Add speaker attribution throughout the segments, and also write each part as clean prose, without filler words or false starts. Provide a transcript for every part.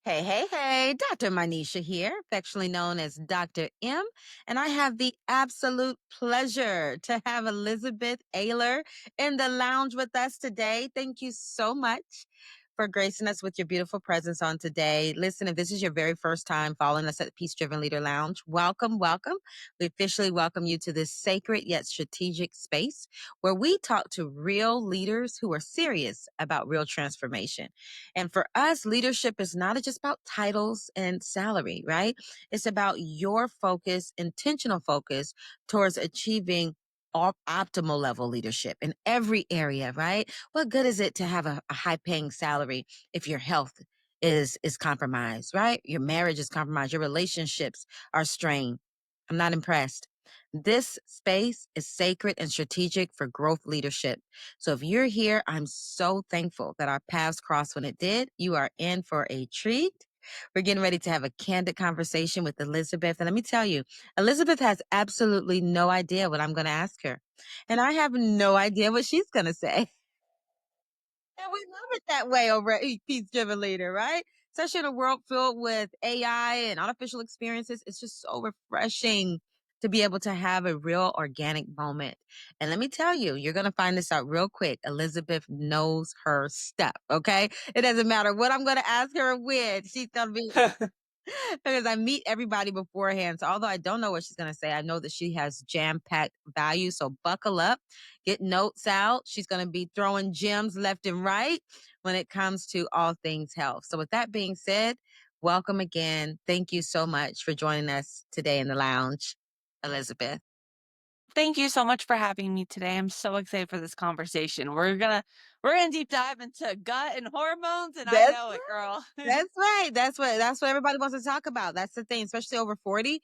Speaker 1: Hey, hey, hey, Dr. Minesha here, affectionately known as Dr. M. And I have the absolute pleasure to have Elizabeth Aylor in the lounge with us today. Thank you so much for gracing us with your beautiful presence on today. Listen, if this is your very first time following us at the Peace Driven Leader Lounge, welcome, welcome. We officially welcome you to this sacred yet strategic space where we talk to real leaders who are serious about real transformation. And for us, leadership is not just about titles and salary, right? It's about your focus, intentional focus towards achieving optimal level leadership in every area, right? What good is it to have a high paying salary if your health is compromised, right? Your marriage is compromised, your relationships are strained. I'm not impressed. This space is sacred and strategic for growth leadership. So if you're here, I'm so thankful that our paths crossed when it did. You are in for a treat. We're getting ready to have a candid conversation with Elizabeth. And let me tell you, Elizabeth has absolutely no idea what I'm going to ask her. And I have no idea what she's going to say. And we love it that way over at Peace Driven Leader, right? Especially in a world filled with AI and artificial experiences. It's just so refreshing to be able to have a real organic moment. And let me tell you, you're going to find this out real quick. Elizabeth knows her stuff, okay? It doesn't matter what I'm going to ask her when. She's going to be because I meet everybody beforehand. So although I don't know what she's going to say, I know that she has jam-packed value. So buckle up, get notes out. She's going to be throwing gems left and right when it comes to all things health. So with that being said, welcome again. Thank you so much for joining us today in the lounge, Elizabeth.
Speaker 2: Thank you so much for having me today. I'm so excited for this conversation. We're gonna deep dive into gut and hormones, and I
Speaker 1: That's
Speaker 2: know it, girl.
Speaker 1: That's right. That's what everybody wants to talk about. That's the thing, especially over 40.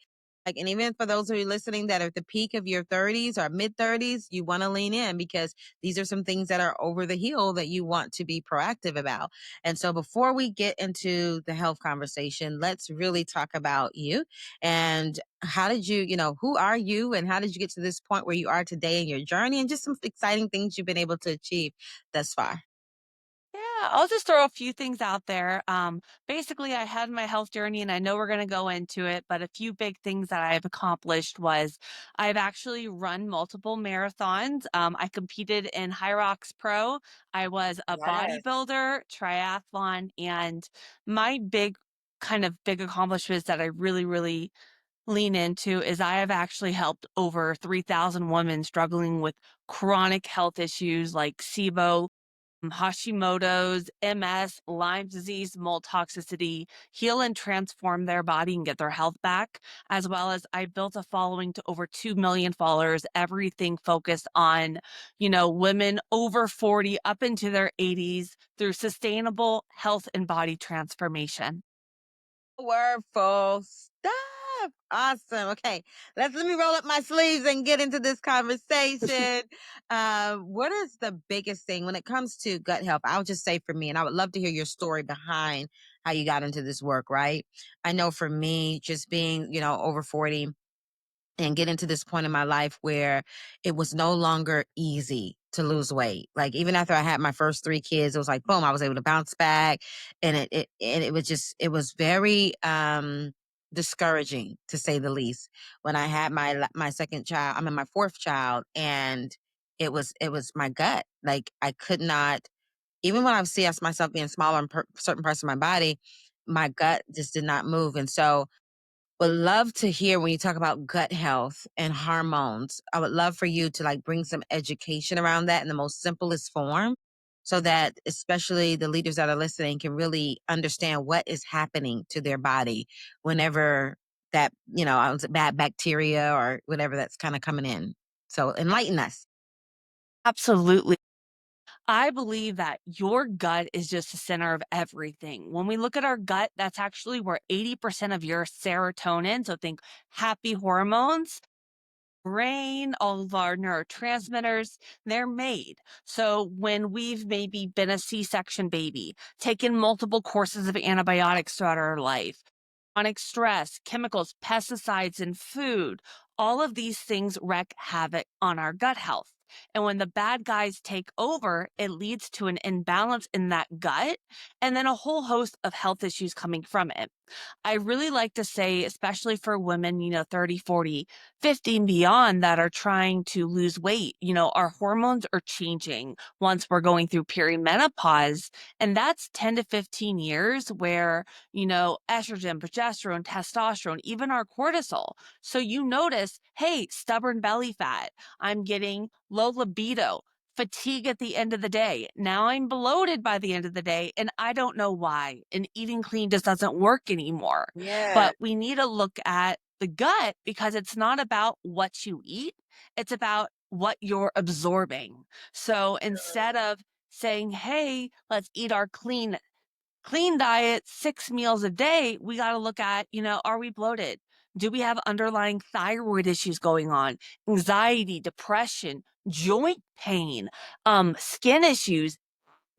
Speaker 1: Like, and even for those of you listening that are at the peak of your 30s or mid 30s, you want to lean in because these are some things that are over the hill that you want to be proactive about. And so before we get into the health conversation, let's really talk about you and how did who are you and how did you get to this point where you are today in your journey and just some exciting things you've been able to achieve thus far.
Speaker 2: Yeah, I'll just throw a few things out there. Basically, I had my health journey, and I know we're gonna go into it, but a few big things that I've accomplished was I've actually run multiple marathons. I competed in High Rocks Pro. I was a
Speaker 1: Yes.
Speaker 2: bodybuilder, triathlon, and my big accomplishments that I really lean into is I have actually helped over 3,000 women struggling with chronic health issues like SIBO, Hashimoto's, MS, Lyme disease, mold toxicity, heal and transform their body and get their health back. As well as I built a following to over 2 million followers, everything focused on, women over 40 up into their 80s through sustainable health and body transformation.
Speaker 1: Powerful stuff. Awesome. Okay. Let me roll up my sleeves and get into this conversation. What is the biggest thing when it comes to gut health? I'll just say for me, and I would love to hear your story behind how you got into this work, right? I know for me, just being, over 40, and getting to this point in my life where it was no longer easy to lose weight. Like even after I had my first three kids, it was like boom, I was able to bounce back, and it was just it was very discouraging to say the least. When I had my second child, I'm in my fourth child, and it was my gut. Like I could not, even when I see myself being smaller in certain parts of my body, my gut just did not move, and so would love to hear when you talk about gut health and hormones. I would love for you to like bring some education around that in the most simplest form so that especially the leaders that are listening can really understand what is happening to their body whenever that, bad bacteria or whatever that's kind of coming in. So enlighten us.
Speaker 2: Absolutely. I believe that your gut is just the center of everything. When we look at our gut, that's actually where 80% of your serotonin, so think happy hormones, brain, all of our neurotransmitters, they're made. So when we've maybe been a C-section baby, taken multiple courses of antibiotics throughout our life, chronic stress, chemicals, pesticides in food, all of these things wreak havoc on our gut health. And when the bad guys take over, it leads to an imbalance in that gut and then a whole host of health issues coming from it. I really like to say, especially for women, 30, 40, 50 and beyond that are trying to lose weight, our hormones are changing once we're going through perimenopause. And that's 10 to 15 years where, estrogen, progesterone, testosterone, even our cortisol. So you notice, hey, stubborn belly fat, I'm getting low libido, fatigue at the end of the day. Now I'm bloated by the end of the day, and I don't know why. And eating clean just doesn't work anymore.
Speaker 1: Yeah.
Speaker 2: But we need to look at the gut because it's not about what you eat, it's about what you're absorbing. So instead of saying, hey, let's eat our clean diet, 6 meals a day, we got to look at, are we bloated? Do we have underlying thyroid issues going on? Anxiety, depression, joint pain, skin issues,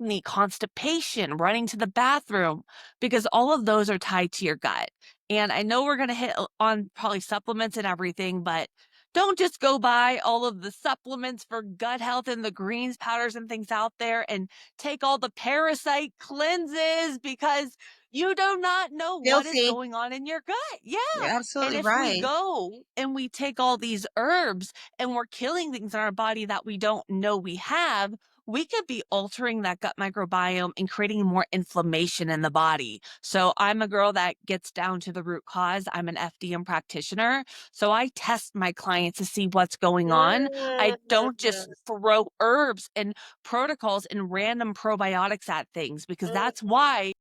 Speaker 2: need constipation, running to the bathroom, because all of those are tied to your gut. And I know we're going to hit on probably supplements and everything, but don't just go buy all of the supplements for gut health and the greens, powders, and things out there and take all the parasite cleanses because you do not know what is
Speaker 1: Guilty.
Speaker 2: going on in your gut. Yeah.
Speaker 1: You're
Speaker 2: And
Speaker 1: absolutely
Speaker 2: if we
Speaker 1: right.
Speaker 2: go and we take all these herbs and we're killing things in our body that we don't know we have, we could be altering that gut microbiome and creating more inflammation in the body. So I'm a girl that gets down to the root cause. I'm an FDM practitioner. So I test my clients to see what's going on. I don't just
Speaker 1: Mm,
Speaker 2: throw herbs and protocols and random probiotics at things because that's why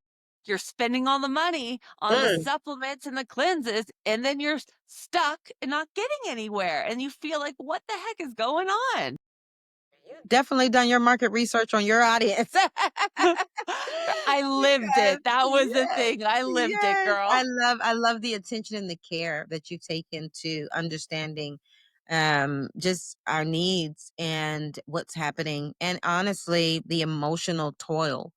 Speaker 2: you're spending all the money on the
Speaker 1: mm.
Speaker 2: supplements and the cleanses, and then you're stuck and not getting anywhere. And you feel like, what the heck is going on?
Speaker 1: Definitely done your market research on your audience.
Speaker 2: I lived
Speaker 1: Because
Speaker 2: it. That was the
Speaker 1: yes,
Speaker 2: thing. I lived it,
Speaker 1: yes,
Speaker 2: girl.
Speaker 1: I love the attention and the care that you take into understanding just our needs and what's happening, and honestly the emotional toil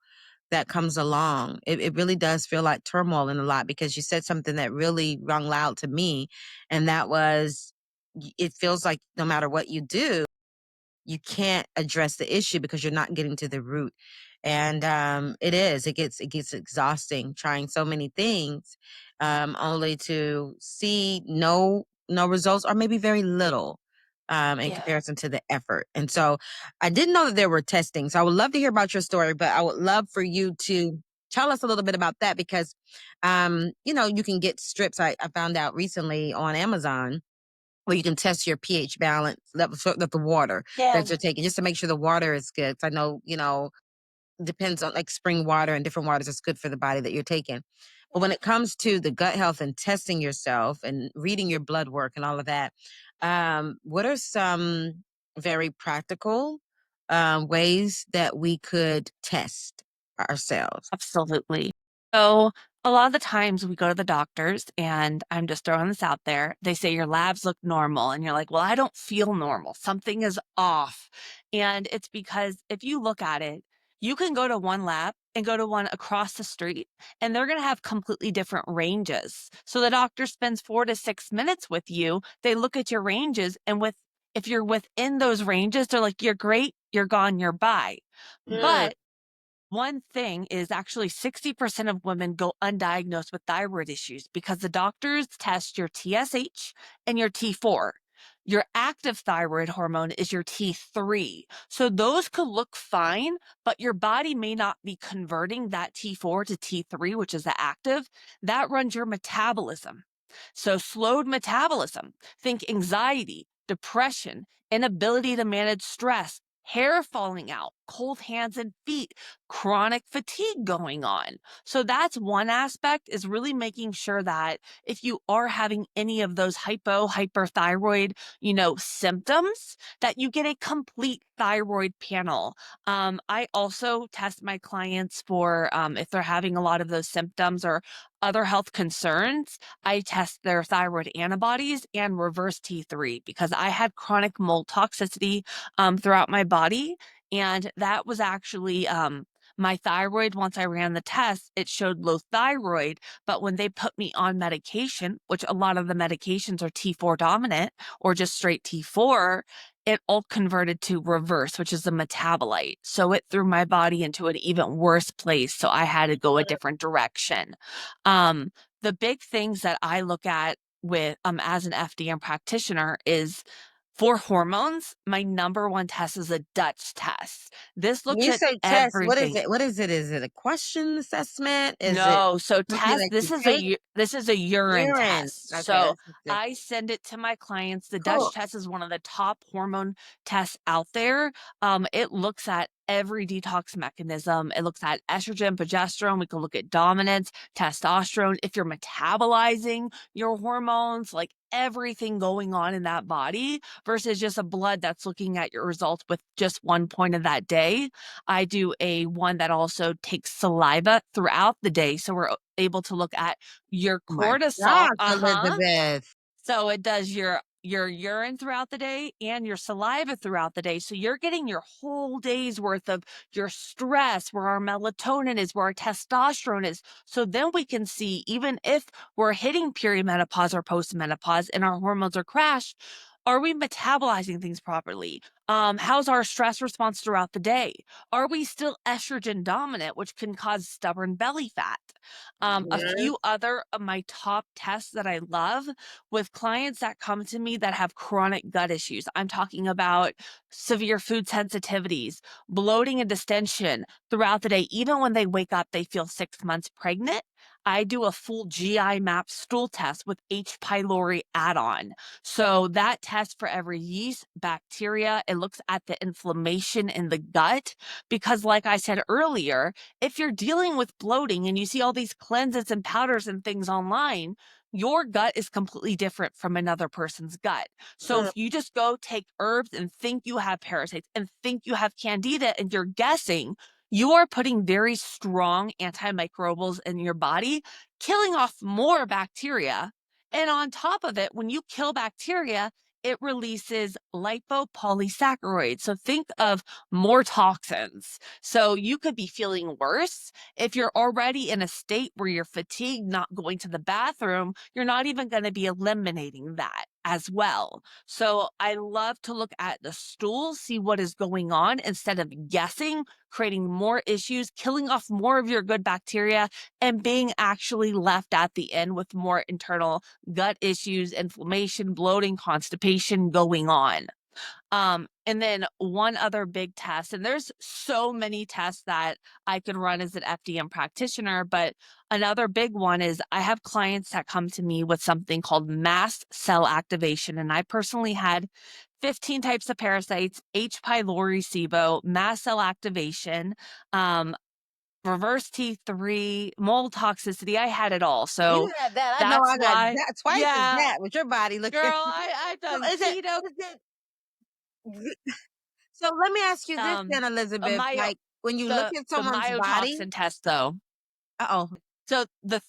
Speaker 1: that comes along. It really does feel like turmoil in a lot, because you said something that really rung loud to me, and that was it feels like no matter what you do, you can't address the issue because you're not getting to the root. And it gets exhausting trying so many things, only to see no results, or maybe very little, in
Speaker 2: Yeah.
Speaker 1: comparison to the effort. And so I didn't know that there were testing, so I would love to hear about your story, but I would love for you to tell us a little bit about that, because you can get strips. I found out recently on Amazon where you can test your pH balance level, so that the water
Speaker 2: Yeah.
Speaker 1: that you're taking, just to make sure the water is good. 'Cause I know, depends on, like, spring water and different waters is good for the body that you're taking. But when
Speaker 2: Yeah.
Speaker 1: it comes to the gut health and testing yourself and reading your blood work and all of that, what are some very practical ways that we could test ourselves?
Speaker 2: Absolutely. So a lot of the times we go to the doctors, and I'm just throwing this out there. They say your labs look normal, and you're like, well, I don't feel normal. Something is off. And it's because if you look at it, you can go to one lab and go to one across the street, and they're going to have completely different ranges. So the doctor spends 4 to 6 minutes with you. They look at your ranges, and if you're within those ranges, they're like, you're great, you're gone, you're by.
Speaker 1: Mm,
Speaker 2: But one thing is actually 60% of women go undiagnosed with thyroid issues because the doctors test your TSH and your T4. Your active thyroid hormone is your T3. So those could look fine, but your body may not be converting that T4 to T3, which is the active. That runs your metabolism. So slowed metabolism, think anxiety, depression, inability to manage stress, hair falling out, cold hands and feet, chronic fatigue going on. So that's one aspect, is really making sure that if you are having any of those hyperthyroid, symptoms, that you get a complete thyroid panel. I also test my clients for if they're having a lot of those symptoms or other health concerns. I test their thyroid antibodies and reverse T3 because I had chronic mold toxicity throughout my body. And that was actually my thyroid. Once I ran the test, it showed low thyroid. But when they put me on medication, which a lot of the medications are T4 dominant or just straight T4, it all converted to reverse, which is a metabolite. So it threw my body into an even worse place. So I had to go a different direction. Um, the big things that I look at with as an FDM practitioner is for hormones, my number one test is a Dutch test. This
Speaker 1: When
Speaker 2: looks
Speaker 1: you
Speaker 2: at
Speaker 1: say test, what is
Speaker 2: everything.
Speaker 1: it? What is it? Is it a question assessment? Is it
Speaker 2: No, so
Speaker 1: something
Speaker 2: test
Speaker 1: that you take?
Speaker 2: this is a urine
Speaker 1: Urine.
Speaker 2: test.
Speaker 1: Okay,
Speaker 2: So
Speaker 1: that's just it.
Speaker 2: I send it to my clients. The Dutch
Speaker 1: Cool.
Speaker 2: test is one of the top hormone tests out there. It looks at every detox mechanism. It looks at estrogen, progesterone. We can look at dominance, testosterone. If you're metabolizing your hormones, like everything going on in that body versus just a blood that's looking at your results with just one point of that day. I do a one that also takes saliva throughout the day. So we're able to look at your
Speaker 1: Oh my
Speaker 2: cortisol.
Speaker 1: gosh,
Speaker 2: Uh-huh.
Speaker 1: Elizabeth.
Speaker 2: So it does your urine throughout the day and your saliva throughout the day. So you're getting your whole day's worth of your stress, where our melatonin is, where our testosterone is. So then we can see, even if we're hitting perimenopause or postmenopause and our hormones are crashed, are we metabolizing things properly? How's our stress response throughout the day? Are we still estrogen dominant, which can cause stubborn belly fat? A
Speaker 1: Mhm.
Speaker 2: few other of my top tests that I love with clients that come to me that have chronic gut issues. I'm talking about severe food sensitivities, bloating and distension throughout the day. Even when they wake up, they feel 6 months pregnant. I do a full GI map stool test with H. pylori add on. So that test for every yeast, bacteria, it looks at the inflammation in the gut. Because, like I said earlier, if you're dealing with bloating and you see all these cleanses and powders and things online, your gut is completely different from another person's gut. So
Speaker 1: Mm.
Speaker 2: if you just go take herbs and think you have parasites and think you have candida and you're guessing, you are putting very strong antimicrobials in your body, killing off more bacteria. And on top of it, when you kill bacteria, it releases lipopolysaccharides. So think of more toxins. So you could be feeling worse if you're already in a state where you're fatigued, not going to the bathroom, you're not even going to be eliminating that as well. So I love to look at the stool, see what is going on instead of guessing, creating more issues, killing off more of your good bacteria, and being actually left at the end with more internal gut issues, inflammation, bloating, constipation going on. And then one other big test, and there's so many tests that I could run as an FDM practitioner, but another big one is I have clients that come to me with something called mast cell activation. And I personally had 15 types of parasites, H. pylori, SIBO, mast cell activation, um, reverse T3, mold toxicity. I had it all.
Speaker 1: You
Speaker 2: So
Speaker 1: had that. I know
Speaker 2: that's
Speaker 1: I got
Speaker 2: why,
Speaker 1: that twice as
Speaker 2: yeah,
Speaker 1: that with your body looking.
Speaker 2: girl, I've done
Speaker 1: So
Speaker 2: keto.
Speaker 1: is it so let me ask you this
Speaker 2: Um,
Speaker 1: then,
Speaker 2: a
Speaker 1: Elizabeth.
Speaker 2: myo
Speaker 1: Like when you look at
Speaker 2: the
Speaker 1: someone's body,
Speaker 2: myotoxin test, though.
Speaker 1: uh-oh.
Speaker 2: So the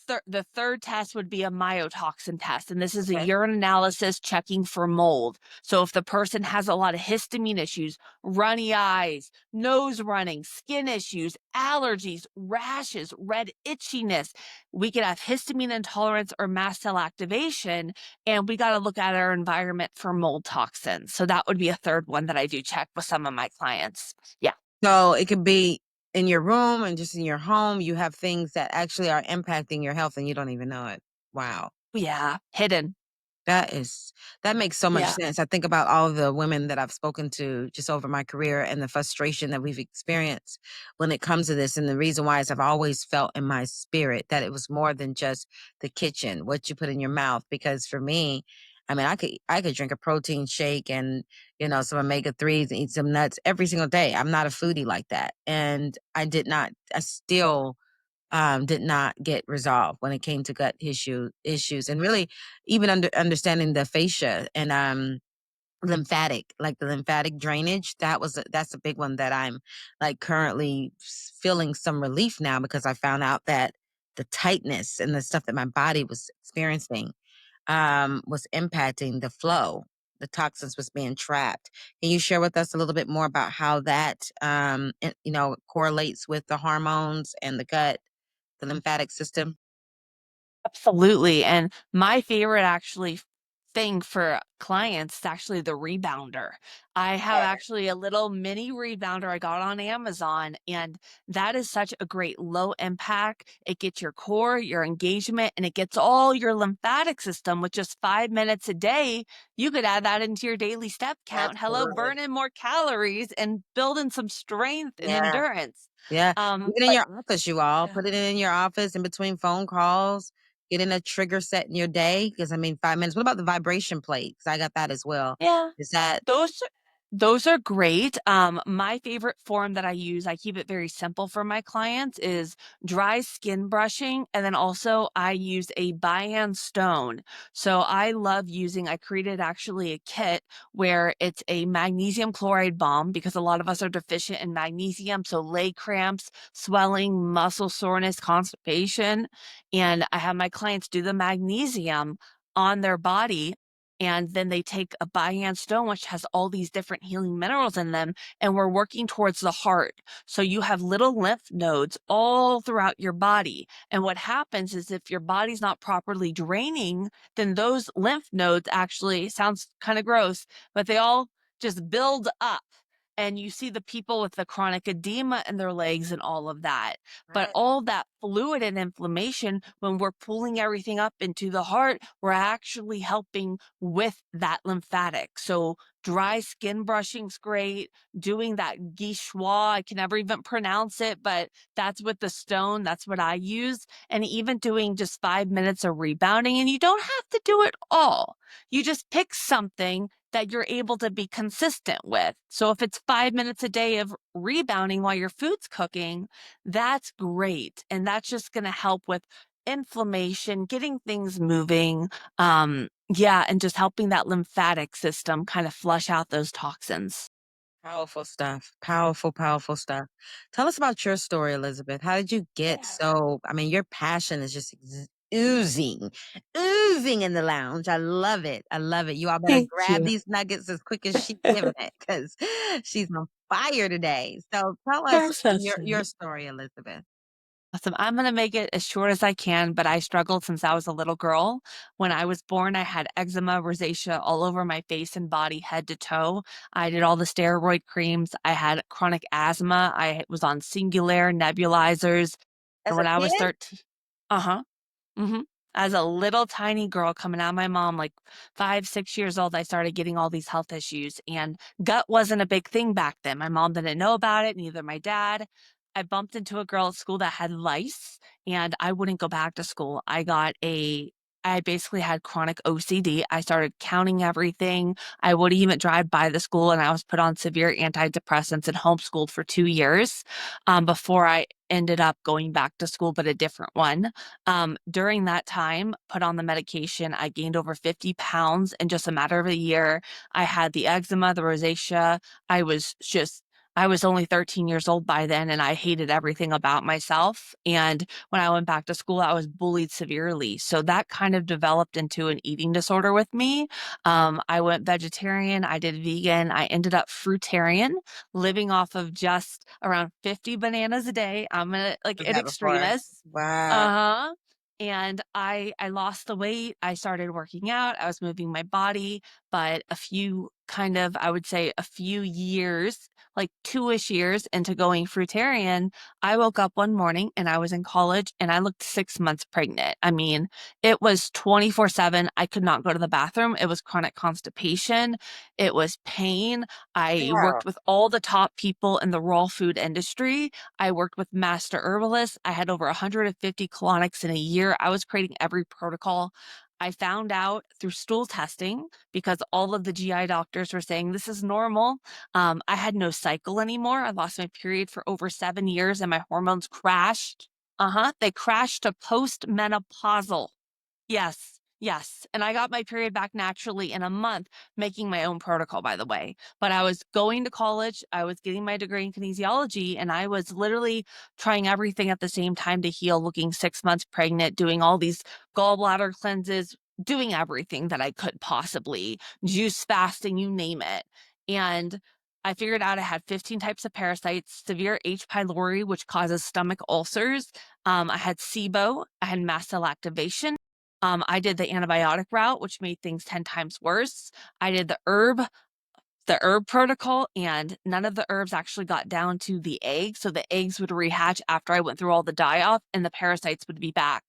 Speaker 2: third test would be a myotoxin test, and this is a
Speaker 1: Okay.
Speaker 2: urine analysis checking for mold. So if the person has a lot of histamine issues, runny eyes, nose running, skin issues, allergies, rashes, red itchiness, we could have histamine intolerance or mast cell activation, and we got to look at our environment for mold toxins. So that would be a third one that I do check with some of my clients. Yeah.
Speaker 1: So it could be in your room and just in your home, you have things that actually are impacting your health and you don't even know it. Wow.
Speaker 2: Yeah, hidden.
Speaker 1: That is that makes so much
Speaker 2: Yeah.
Speaker 1: sense. I think about all the women that I've spoken to just over my career and the frustration that we've experienced when it comes to this. And the reason why is I've always felt in my spirit that it was more than just the kitchen, what you put in your mouth. Because for me, I mean, I could drink a protein shake and some omega 3s and eat some nuts every single day. I'm not a foodie like that, and I still did not get resolved when it came to gut issues, and really even understanding the fascia and like the lymphatic drainage. That's a big one that I'm like currently feeling some relief now, because I found out that the tightness and the stuff that my body was experiencing was impacting the flow. The toxins was being trapped. Can you share with us a little bit more about how that correlates with the hormones and the gut, the lymphatic system?
Speaker 2: Absolutely. And my favorite actually thing for clients is actually the rebounder. I have
Speaker 1: Yeah.
Speaker 2: actually a little mini rebounder I got on Amazon, and that is such a great low impact. It gets your core, your engagement, and it gets all your lymphatic system with just 5 minutes a day. You could add that into your daily step count. Hello,
Speaker 1: Absolutely.
Speaker 2: burning more calories and building some strength and
Speaker 1: Yeah.
Speaker 2: endurance.
Speaker 1: Yeah. Even in
Speaker 2: But
Speaker 1: your office, you all
Speaker 2: yeah.
Speaker 1: put it in your office in between phone calls, get in a trigger set in your day. Because I mean, 5 minutes. What about the vibration plate? 'Cause I got that as well.
Speaker 2: Yeah.
Speaker 1: Is that
Speaker 2: Those are great. My favorite form that I use, I keep it very simple for my clients, is dry skin brushing, and then also I use a by-hand stone. So I created actually a kit where it's a magnesium chloride balm because a lot of us are deficient in magnesium, so leg cramps, swelling, muscle soreness, constipation, and I have my clients do the magnesium on their body, and then they take a by-hand stone, which has all these different healing minerals in them, and we're working towards the heart. So you have little lymph nodes all throughout your body. And what happens is if your body's not properly draining, then those lymph nodes actually sounds kind of gross, but they all just build up. And you see the people with the chronic edema in their legs and all of that. But
Speaker 1: right?
Speaker 2: all that fluid and inflammation, when we're pulling everything up into the heart, we're actually helping with that lymphatic. So dry skin brushing's great. Doing that guichois, I can never even pronounce it, but that's with the stone. That's what I use. And even doing just 5 minutes of rebounding, and you don't have to do it all. You just pick something that you're able to be consistent with. So if it's 5 minutes a day of rebounding while your food's cooking, that's great. And that's just going to help with inflammation, getting things moving. Yeah, and just helping that lymphatic system kind of flush out those toxins.
Speaker 1: Powerful stuff. Powerful, powerful stuff. Tell us about your story, Elizabeth. How did you get
Speaker 2: Yeah.
Speaker 1: so I mean, your passion is just oozing, oozing in the lounge. I love it. I love it. You all better
Speaker 2: Thank
Speaker 1: grab
Speaker 2: you.
Speaker 1: these nuggets as quick as she's giving it because she's on fire today. So tell us
Speaker 2: You're so
Speaker 1: your
Speaker 2: sweet.
Speaker 1: story, Elizabeth.
Speaker 2: Awesome. I'm going to make it as short as I can, but I struggled since I was a little girl. When I was born, I had eczema, rosacea all over my face and body, head to toe. I did all the steroid creams. I had chronic asthma. Was on Singulair nebulizers. And
Speaker 1: As a
Speaker 2: when I was
Speaker 1: kid?
Speaker 2: 13, uh huh. Mhm. As a little tiny girl coming out of my mom, like 5, 6 years old, I started getting all these health issues, and gut wasn't a big thing back then. My mom didn't know about it, neither my dad. I bumped into a girl at school that had lice, and I wouldn't go back to school. I basically had chronic OCD. I started counting everything. I would even drive by the school, and I was put on severe antidepressants and homeschooled for 2 years, before I ended up going back to school, but a different one. During that time, put on the medication, I gained over 50 pounds in just a matter of a year. I had the eczema, the rosacea. I was just I was only 13 years old by then, and I hated everything about myself. And when I went back to school, I was bullied severely. So that kind of developed into an eating disorder with me. I went vegetarian, I did vegan, I ended up fruitarian, living off of just around 50 bananas a day. I'm
Speaker 1: Heard
Speaker 2: an
Speaker 1: that before.
Speaker 2: extremist.
Speaker 1: Wow.
Speaker 2: Uh-huh. And I lost the weight. I started working out. I was moving my body, but I would say a few years, like 2-ish years into going fruitarian, I woke up one morning and I was in college and I looked 6 months pregnant. I mean, it was 24/7. I could not go to the bathroom. It was chronic constipation. It was pain. I
Speaker 1: Wow.
Speaker 2: worked with all the top people in the raw food industry. I worked with master herbalists. I had over 150 colonics in a year. I was creating every protocol. I found out through stool testing because all of the GI doctors were saying this is normal. I had no cycle anymore. I lost my period for over 7 years and my hormones crashed. Uh huh. They crashed to postmenopausal. Yes, yes, and I got my period back naturally in a month, making my own protocol, by the way. But I was going to college, I was getting my degree in kinesiology, and I was literally trying everything at the same time to heal, looking 6 months pregnant, doing all these gallbladder cleanses, doing everything that I could possibly, juice fasting, you name it. And I figured out I had 15 types of parasites, severe H. pylori, which causes stomach ulcers. I had SIBO, I had mast cell activation. I did the antibiotic route, which made things 10 times worse. I did the herb protocol, and none of the herbs actually got down to the egg. So the eggs would rehatch after I went through all the die off and the parasites would be back.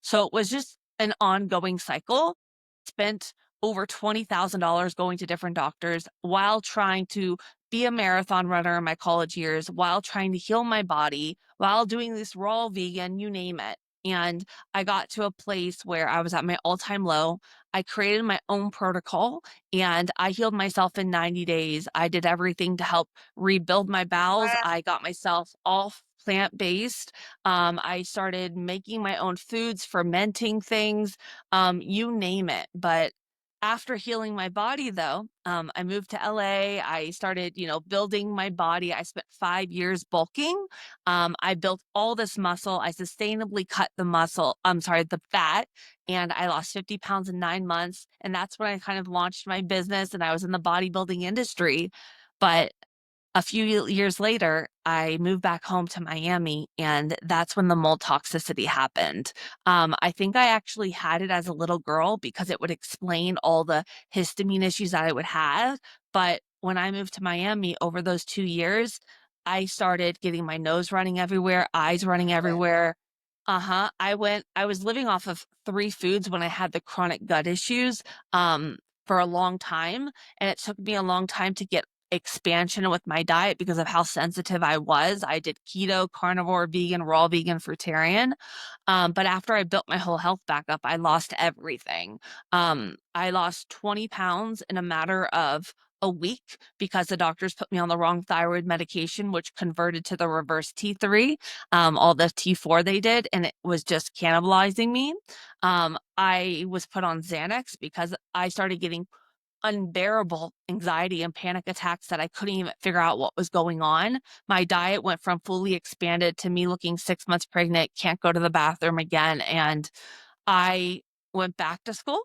Speaker 2: So it was just an ongoing cycle. Spent over $20,000 going to different doctors while trying to be a marathon runner in my college years, while trying to heal my body, while doing this raw vegan, you name it. And I got to a place where I was at my all time low. I created my own protocol and I healed myself in 90 days. I did everything to help rebuild my bowels.
Speaker 1: Wow.
Speaker 2: I got myself all plant based. I started making my own foods, fermenting things, you name it. But after healing my body, though, I moved to LA. I started, building my body. I spent 5 years bulking. I built all this muscle. I sustainably cut the muscle, I'm sorry, the fat, and I lost 50 pounds in 9 months. And that's when I kind of launched my business and I was in the bodybuilding industry. But a few years later, I moved back home to Miami, and that's when the mold toxicity happened. I think I actually had it as a little girl because it would explain all the histamine issues that I would have. But when I moved to Miami over those 2 years, I started getting my nose running everywhere, eyes running everywhere. Uh-huh. I was living off of three foods when I had the chronic gut issues for a long time. And it took me a long time to get expansion with my diet because of how sensitive I was. I did keto, carnivore, vegan, raw vegan, fruitarian. But after I built my whole health back up, I lost everything. I lost 20 pounds in a matter of a week because the doctors put me on the wrong thyroid medication, which converted to the reverse T3, all the T4 they did, and it was just cannibalizing me. I was put on Xanax because I started getting unbearable anxiety and panic attacks that I couldn't even figure out what was going on. My diet went from fully expanded to me looking 6 months pregnant, can't go to the bathroom again. And I went back to school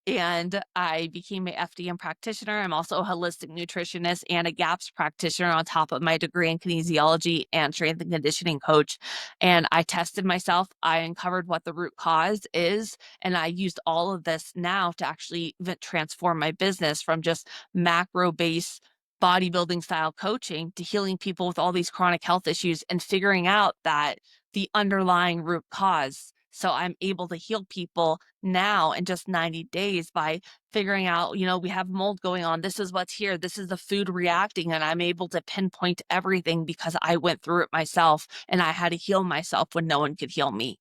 Speaker 2: and I became a FDM practitioner. I'm also a holistic nutritionist and a GAPS practitioner on top of my degree in kinesiology and strength and conditioning coach. And I tested myself. I uncovered what the root cause is. And I used all of this now to actually even transform my business from just macro based bodybuilding style coaching to healing people with all these chronic health issues and figuring out that the underlying root cause. So I'm able to heal people now in just 90 days by figuring out, we have mold going on. This is what's here. This is the food reacting. And I'm able to pinpoint everything because I went through it myself and I had to heal myself when no one could heal me.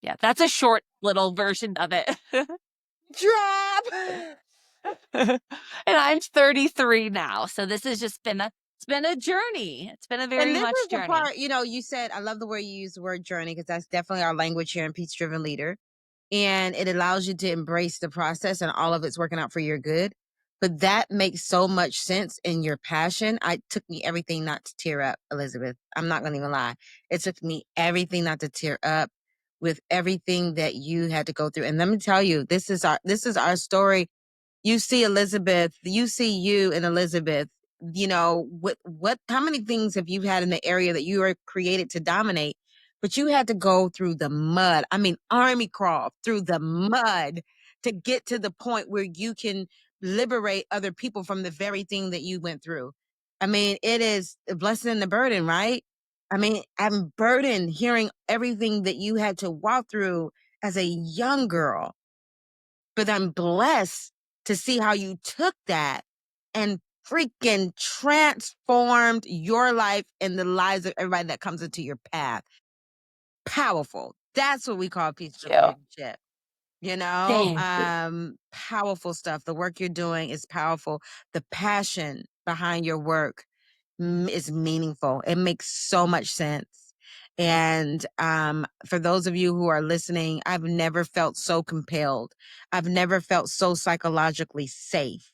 Speaker 2: Yeah, that's a short little version of it.
Speaker 1: Drop.
Speaker 2: And I'm 33 now. So this has just been it's been a journey. It's been a
Speaker 1: And
Speaker 2: very
Speaker 1: this
Speaker 2: much
Speaker 1: is the
Speaker 2: journey.
Speaker 1: part, you said, I love the way you use the word journey because that's definitely our language here in Peace Driven Leader. And it allows you to embrace the process and all of it's working out for your good. But that makes so much sense in your passion. I took me everything not to tear up, Elizabeth. I'm not going to even lie. It took me everything not to tear up with everything that you had to go through. And let me tell you, this is our story. You see Elizabeth, you see you and Elizabeth, how many things have you had in the area that you were created to dominate? But you had to go through the mud. I mean, army crawl through the mud to get to the point where you can liberate other people from the very thing that you went through. I mean, it is a blessing and the burden, right? I mean, I'm burdened hearing everything that you had to walk through as a young girl, but I'm blessed to see how you took that and freaking transformed your life and the lives of everybody that comes into your path. Powerful. That's what we call peace
Speaker 2: Thank
Speaker 1: driven
Speaker 2: you.
Speaker 1: leadership.
Speaker 2: Thank you.
Speaker 1: Powerful stuff. The work you're doing is powerful. The passion behind your work is meaningful. It makes so much sense. And for those of you who are listening, I've never felt so compelled. I've never felt so psychologically safe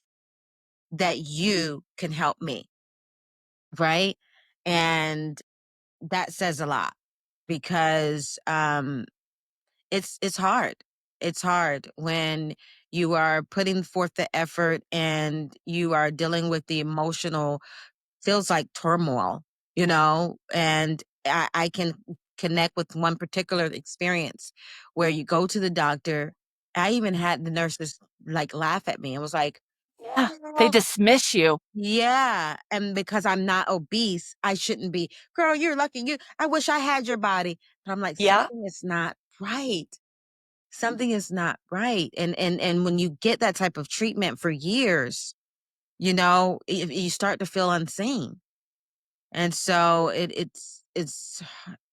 Speaker 1: that you can help me, right? And that says a lot because it's hard. It's hard when you are putting forth the effort and you are dealing with the emotional feels like turmoil, and I can connect with one particular experience where you go to the doctor. I even had the nurses like laugh at me. It was like,
Speaker 2: Yeah. They
Speaker 1: girl,
Speaker 2: dismiss you.
Speaker 1: yeah. And because I'm not obese, I shouldn't be. Girl, you're lucky. I wish I had your body. But I'm like,
Speaker 2: Yeah.
Speaker 1: something is not right. Something is not right. And when you get that type of treatment for years, you start to feel unseen. And so it's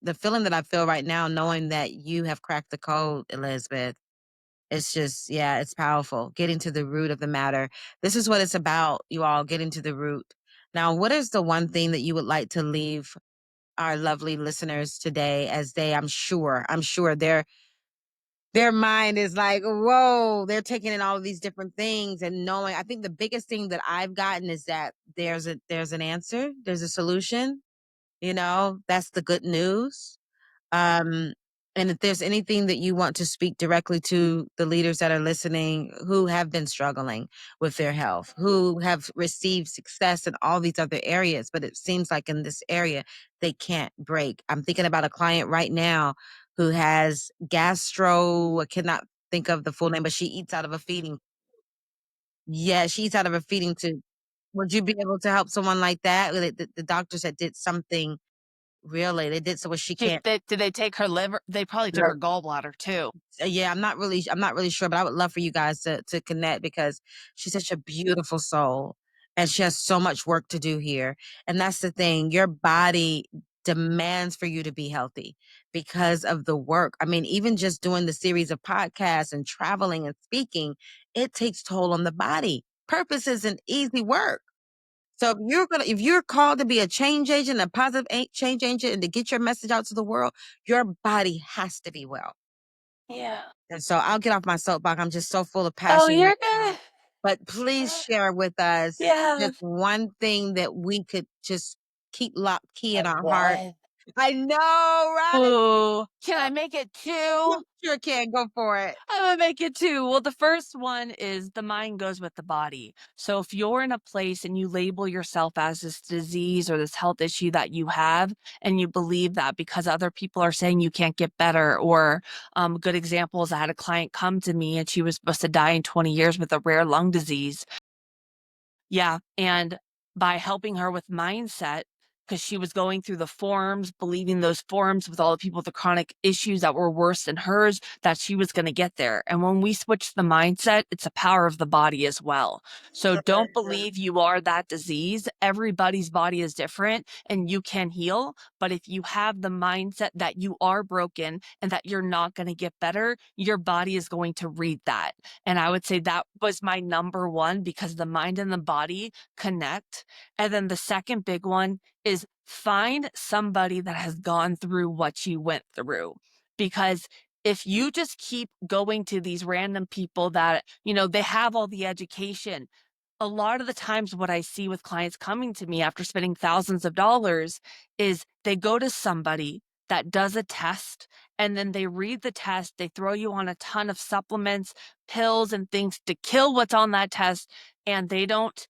Speaker 1: the feeling that I feel right now, knowing that you have cracked the code, Elizabeth. It's just, yeah, it's powerful. Getting to the root of the matter. This is what it's about, you all, getting to the root. Now, what is the one thing that you would like to leave our lovely listeners today as I'm sure their mind is like, whoa, they're taking in all of these different things and knowing. I think the biggest thing that I've gotten is that there's an answer, there's a solution, that's the good news. Um, and if there's anything that you want to speak directly to the leaders that are listening who have been struggling with their health, who have received success in all these other areas, but it seems like in this area they can't break. I'm thinking about a client right now who has I cannot think of the full name, but she eats out of a feeding. Yeah, she eats out of a feeding tube. Would you be able to help someone like that? The doctor said did something really. They did so what she can't.
Speaker 2: Did they take her liver? They probably took her gallbladder too.
Speaker 1: Yeah, I'm not really sure, but I would love for you guys to connect because she's such a beautiful soul and she has so much work to do here. And that's the thing. Your body demands for you to be healthy because of the work. I mean, even just doing the series of podcasts and traveling and speaking, it takes toll on the body. Purpose isn't easy work. So if you're called to be a change agent, a positive change agent, and to get your message out to the world, your body has to be well.
Speaker 2: Yeah.
Speaker 1: And so I'll get off my soapbox. I'm just so full of
Speaker 2: Oh,
Speaker 1: passion
Speaker 2: you're
Speaker 1: right now.
Speaker 2: good.
Speaker 1: But please share with us
Speaker 2: Yeah.
Speaker 1: just one thing that we could just keep locked key in our heart.
Speaker 2: What?
Speaker 1: I know, right?
Speaker 2: Ooh. Can I make it
Speaker 1: You
Speaker 2: 2?
Speaker 1: sure can. Go for it.
Speaker 2: I'm gonna make it 2. Well, the first one is the mind goes with the body. So if you're in a place and you label yourself as this disease or this health issue that you have, and you believe that because other people are saying you can't get better, or good examples, I had a client come to me and she was supposed to die in 20 years with a rare lung disease. Yeah, and by helping her with mindset, because she was going through the forums, believing those forums with all the people with the chronic issues that were worse than hers, that she was gonna get there. And when we switch the mindset, it's a power of the body as well. So don't believe you are that disease. Everybody's body is different and you can heal. But if you have the mindset that you are broken and that you're not gonna get better, your body is going to read that. And I would say that was my number one because the mind and the body connect. And then the second big one is find somebody that has gone through what you went through. Because if you just keep going to these random people that, they have all the education, a lot of the times what I see with clients coming to me after spending thousands of dollars is they go to somebody that does a test and then they read the test, they throw you on a ton of supplements, pills and things to kill what's on that test, and they don't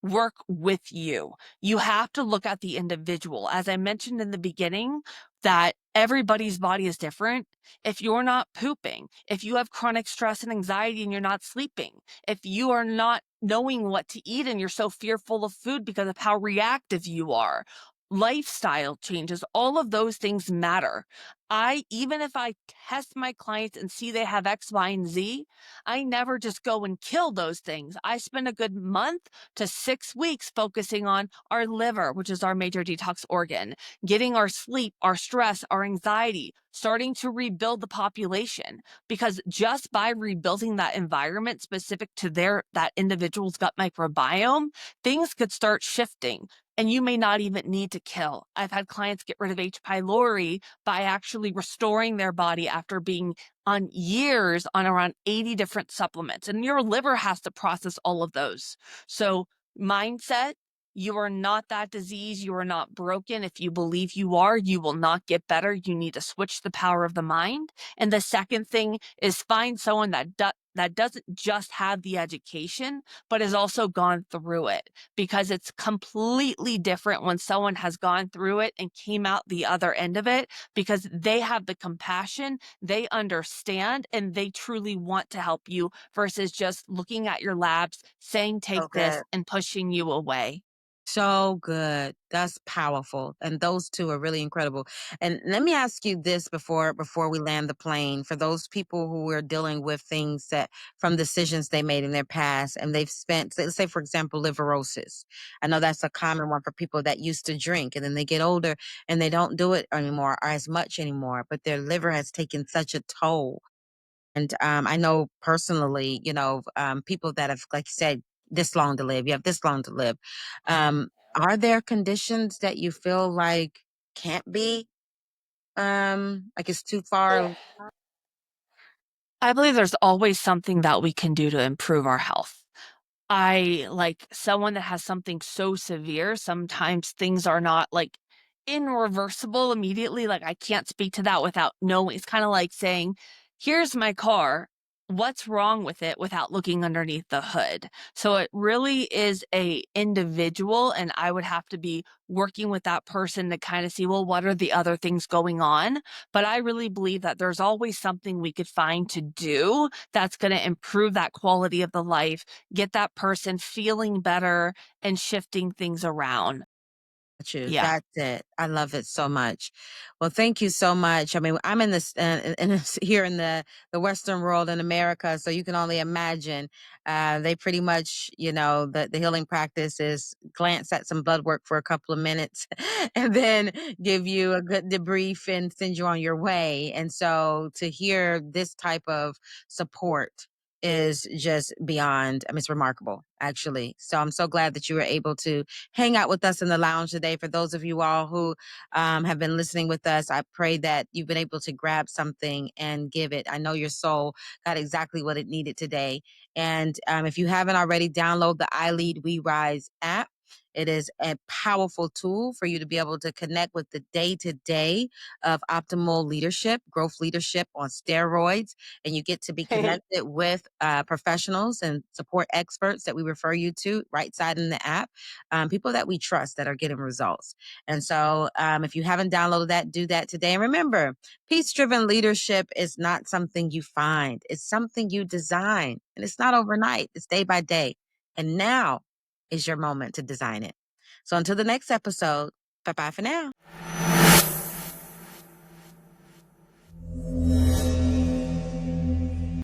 Speaker 2: work with you. You have to look at the individual. As I mentioned in the beginning, that everybody's body is different. If you're not pooping, if you have chronic stress and anxiety and you're not sleeping, if you are not knowing what to eat and you're so fearful of food because of how reactive you are, lifestyle changes, all of those things matter. Even if I test my clients and see they have X, Y, and Z, I never just go and kill those things. I spend a good month to 6 weeks focusing on our liver, which is our major detox organ, getting our sleep, our stress, our anxiety, starting to rebuild the population. Because just by rebuilding that environment specific to that individual's gut microbiome, things could start shifting. And you may not even need to kill. I've had clients get rid of H. pylori by actually restoring their body after being on years on around 80 different supplements. And your liver has to process all of those. So, mindset, you are not that disease. You are not broken. If you believe you are, you will not get better. You need to switch the power of the mind. And the second thing is find someone that that doesn't just have the education, but has also gone through it, because it's completely different when someone has gone through it and came out the other end of it, because they have the compassion, they understand, and they truly want to help you versus just looking at your labs, saying, take
Speaker 1: So good.
Speaker 2: this, and pushing you away.
Speaker 1: So good. That's powerful. And those 2 are really incredible. And let me ask you this before we land the plane. For those people who are dealing with things that from decisions they made in their past and they've spent, let's say for example, liver cirrhosis. I know that's a common one for people that used to drink and then they get older and they don't do it anymore or as much anymore, but their liver has taken such a toll. And I know personally, people that have, like you said, this long to live, you have this long to live. Are there conditions that you feel like can't be, like it's too far?
Speaker 2: I believe there's always something that we can do to improve our health. I like someone that has something so severe, sometimes things are not like irreversible immediately. Like I can't speak to that without knowing. It's kind of like saying, here's my car. What's wrong with it without looking underneath the hood? So it really is a individual, and I would have to be working with that person to kind of see, well, what are the other things going on? But I really believe that there's always something we could find to do that's going to improve that quality of the life, get that person feeling better and shifting things around.
Speaker 1: You.
Speaker 2: Yeah.
Speaker 1: That's it. I love it so much. Well, thank you so much. I mean, I'm in this, in this here in the Western world in America, so you can only imagine. They pretty much, the healing practice is glance at some blood work for a couple of minutes, and then give you a good debrief and send you on your way. And so to hear this type of support is just beyond. I mean, it's remarkable, actually. So I'm so glad that you were able to hang out with us in the lounge today. For those of you all who have been listening with us, I pray that you've been able to grab something and give it. I know your soul got exactly what it needed today. And if you haven't already, download the I Lead We Rise app. It is a powerful tool for you to be able to connect with the day to day of optimal leadership, growth leadership on steroids. And you get to be connected with professionals and support experts that we refer you to right side in the app, people that we trust that are getting results. And so, if you haven't downloaded that, do that today. And remember, peace driven leadership is not something you find, it's something you design. And it's not overnight, it's day by day. And now is your moment to design it. So, until the next episode, bye bye for now.